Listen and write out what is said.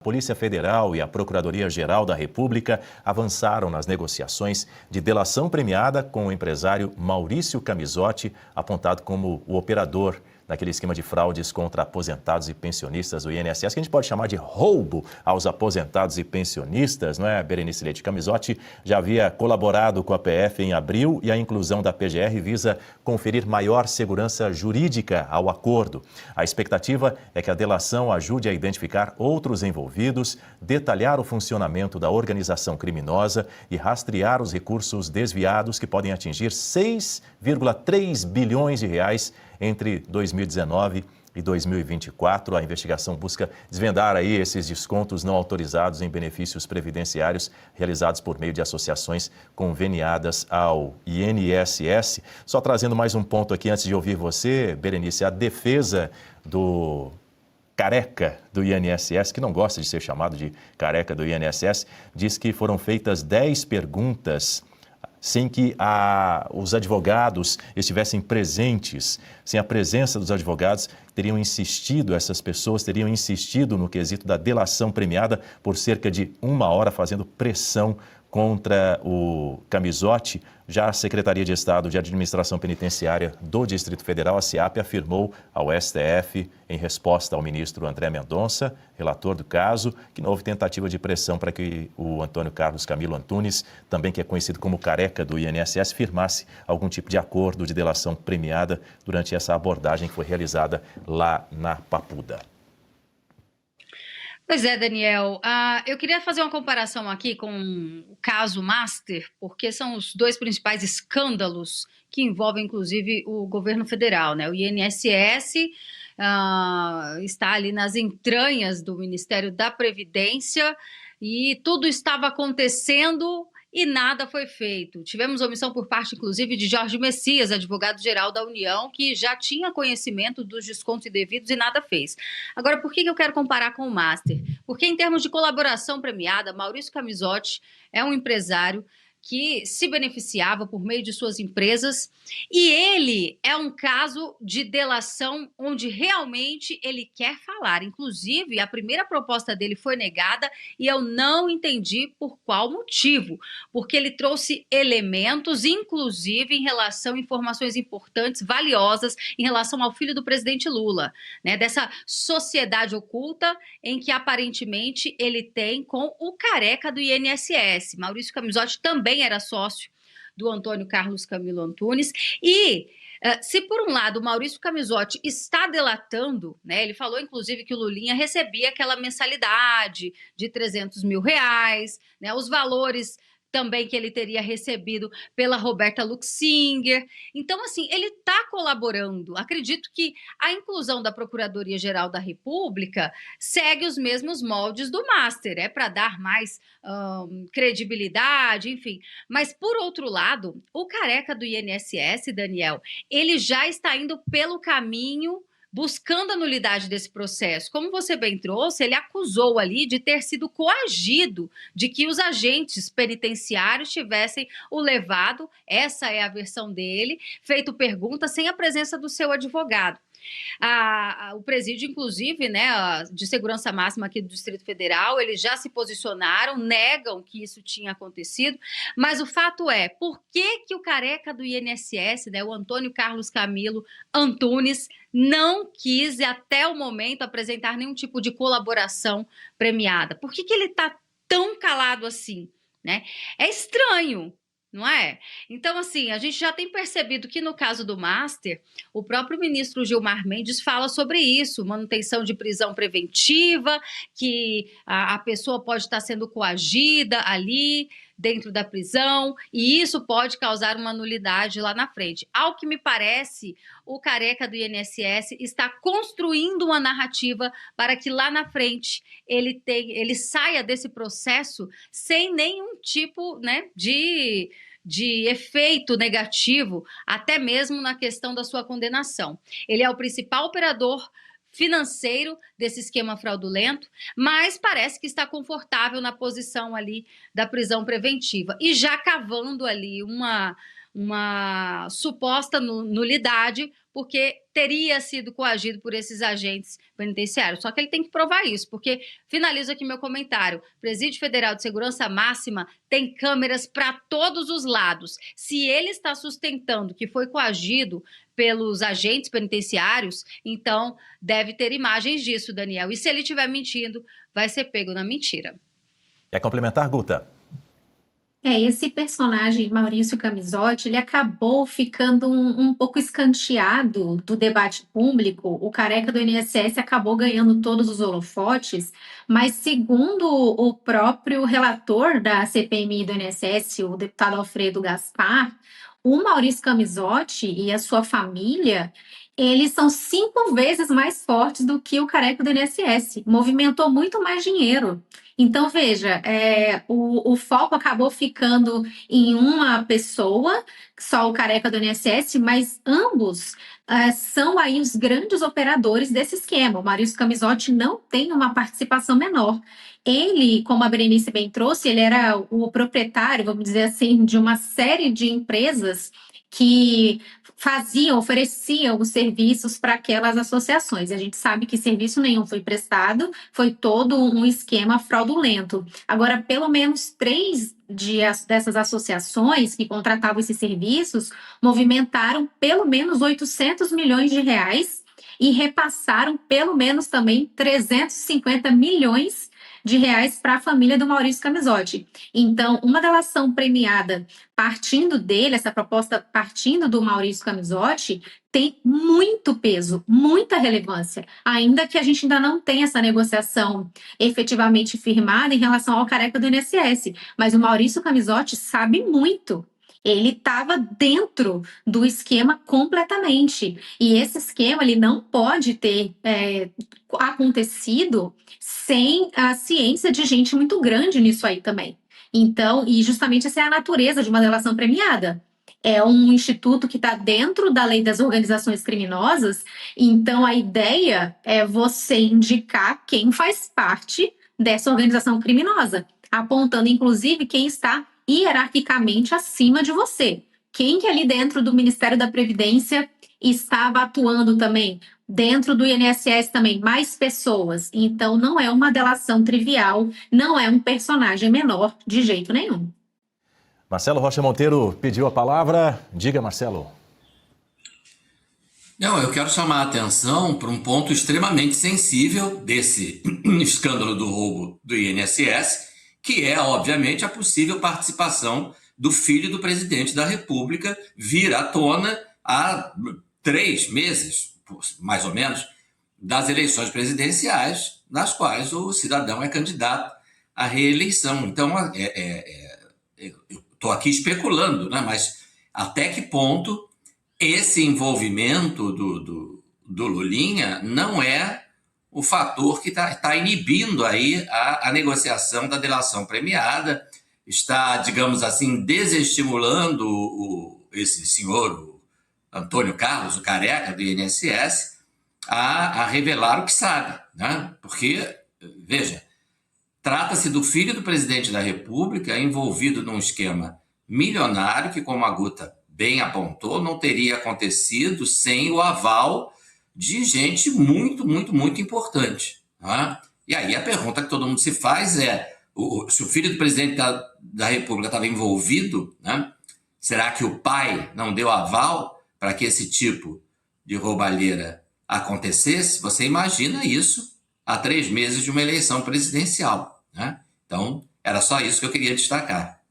A Polícia Federal e a Procuradoria-Geral da República avançaram nas negociações de delação premiada com o empresário Maurício Camizotti, apontado como o operador daquele esquema de fraudes contra aposentados e pensionistas do INSS, que a gente pode chamar de roubo aos aposentados e pensionistas, não é, Berenice Leite? Camizotti já havia colaborado com a PF em abril e a inclusão da PGR visa conferir maior segurança jurídica ao acordo. A expectativa é que a delação ajude a identificar outros envolvidos, detalhar o funcionamento da organização criminosa e rastrear os recursos desviados que podem atingir 6,3 bilhões de reais entre 2019 e 2024. A investigação busca desvendar aí esses descontos não autorizados em benefícios previdenciários realizados por meio de associações conveniadas ao INSS. Só trazendo mais um ponto aqui antes de ouvir você, Berenice, a defesa do careca do INSS, que não gosta de ser chamado de careca do INSS, diz que foram feitas 10 perguntas sem que os advogados estivessem presentes, sem a presença dos advogados, essas pessoas teriam insistido no quesito da delação premiada por cerca de 1 hora, fazendo pressão contra o Camizotti. Já a Secretaria de Estado de Administração Penitenciária do Distrito Federal, a SEAP, afirmou ao STF, em resposta ao ministro André Mendonça, relator do caso, que não houve tentativa de pressão para que o Antônio Carlos Camilo Antunes, também que é conhecido como careca do INSS, firmasse algum tipo de acordo de delação premiada durante essa abordagem que foi realizada lá na Papuda. Pois é, Daniel. Eu queria fazer uma comparação aqui com o caso Master, porque são os dois principais escândalos que envolvem, inclusive, o governo federal, né? O INSS está ali nas entranhas do Ministério da Previdência e tudo estava acontecendo e nada foi feito. Tivemos omissão por parte, inclusive, de Jorge Messias, advogado-geral da União, que já tinha conhecimento dos descontos indevidos e nada fez. Agora, por que eu quero comparar com o Master? Porque, em termos de colaboração premiada, Maurício Camizotti é um empresário que se beneficiava por meio de suas empresas, e ele é um caso de delação onde realmente ele quer falar. Inclusive, a primeira proposta dele foi negada e eu não entendi por qual motivo, porque ele trouxe elementos, inclusive em relação a informações importantes, valiosas, em relação ao filho do presidente Lula, né, dessa sociedade oculta em que aparentemente ele tem com o careca do INSS. Maurício Camizotti também era sócio do Antônio Carlos Camilo Antunes e se por um lado o Maurício Camizotti está delatando, né, ele falou inclusive que o Lulinha recebia aquela mensalidade de R$300 mil, né, os valores também que ele teria recebido pela Roberta Luxinger. Então, assim, ele está colaborando. Acredito que a inclusão da Procuradoria-Geral da República segue os mesmos moldes do Master, para dar mais credibilidade, enfim. Mas, por outro lado, o careca do INSS, Daniel, ele já está indo pelo caminho buscando a nulidade desse processo. Como você bem trouxe, ele acusou ali de ter sido coagido, de que os agentes penitenciários tivessem o levado, essa é a versão dele, feito perguntas sem a presença do seu advogado. O presídio, inclusive, né, de segurança máxima aqui do Distrito Federal, eles já se posicionaram, negam que isso tinha acontecido, mas o fato é, por que o careca do INSS, né, o Antônio Carlos Camilo Antunes, não quis, até o momento, apresentar nenhum tipo de colaboração premiada? Por que ele está tão calado assim, né? É estranho, não é? Então, assim, a gente já tem percebido que no caso do Master, o próprio ministro Gilmar Mendes fala sobre isso, manutenção de prisão preventiva, que a pessoa pode estar sendo coagida ali dentro da prisão, e isso pode causar uma nulidade lá na frente. Ao que me parece, o careca do INSS está construindo uma narrativa para que lá na frente ele saia desse processo sem nenhum tipo, né, de efeito negativo, até mesmo na questão da sua condenação. Ele é o principal operador financeiro desse esquema fraudulento, mas parece que está confortável na posição ali da prisão preventiva e já cavando ali uma suposta nulidade, porque teria sido coagido por esses agentes penitenciários. Só que ele tem que provar isso, porque, finalizo aqui meu comentário, Presídio Federal de Segurança Máxima tem câmeras para todos os lados. Se ele está sustentando que foi coagido pelos agentes penitenciários, então deve ter imagens disso, Daniel. E se ele estiver mentindo, vai ser pego na mentira. Quer complementar, Guta? Esse personagem, Maurício Camisotti, ele acabou ficando um pouco escanteado do debate público. O careca do INSS acabou ganhando todos os holofotes, mas segundo o próprio relator da CPMI do INSS, o deputado Alfredo Gaspar, o Maurício Camisotti e a sua família, eles são 5 vezes mais fortes do que o careca do INSS. Movimentou muito mais dinheiro. Então, veja, o foco acabou ficando em uma pessoa, só o careca do INSS, mas ambos são aí os grandes operadores desse esquema. O Maurício Camisotti não tem uma participação menor. Ele, como a Berenice bem trouxe, ele era o proprietário, vamos dizer assim, de uma série de empresas que ofereciam os serviços para aquelas associações. E a gente sabe que serviço nenhum foi prestado, foi todo um esquema fraudulento. Agora, pelo menos 3 dessas associações que contratavam esses serviços movimentaram pelo menos 800 milhões de reais e repassaram pelo menos também 350 milhões de reais para a família do Maurício Camisotti. Então, uma delação premiada partindo dele, essa proposta partindo do Maurício Camisotti, tem muito peso, muita relevância, ainda que a gente ainda não tenha essa negociação efetivamente firmada em relação ao careca do INSS. Mas o Maurício Camisotti sabe muito. Ele estava dentro do esquema completamente. E esse esquema ele não pode ter acontecido sem a ciência de gente muito grande nisso aí também. Então, e justamente essa é a natureza de uma delação premiada. É um instituto que está dentro da lei das organizações criminosas, então a ideia é você indicar quem faz parte dessa organização criminosa, apontando inclusive quem está hierarquicamente acima de você. Quem que ali dentro do Ministério da Previdência estava atuando também? Dentro do INSS também, mais pessoas. Então, não é uma delação trivial, não é um personagem menor de jeito nenhum. Marcelo Rocha Monteiro pediu a palavra. Diga, Marcelo. Não, eu quero chamar a atenção para um ponto extremamente sensível desse escândalo do roubo do INSS, que é, obviamente, a possível participação do filho do presidente da República vir à tona há 3 meses, mais ou menos, das eleições presidenciais, nas quais o cidadão é candidato à reeleição. Então, eu estou aqui especulando, né? Mas até que ponto esse envolvimento do Lulinha não é o fator que está inibindo aí a negociação da delação premiada, está, digamos assim, desestimulando esse senhor, o Antônio Carlos, o careca do INSS, a revelar o que sabe, né? Porque, veja, trata-se do filho do presidente da República envolvido num esquema milionário que, como a Guta bem apontou, não teria acontecido sem o aval de gente muito, muito, muito importante. Tá? E aí a pergunta que todo mundo se faz é, se o filho do presidente da República estava envolvido, né, será que o pai não deu aval para que esse tipo de roubalheira acontecesse? Você imagina isso há 3 meses de uma eleição presidencial. Né? Então, era só isso que eu queria destacar.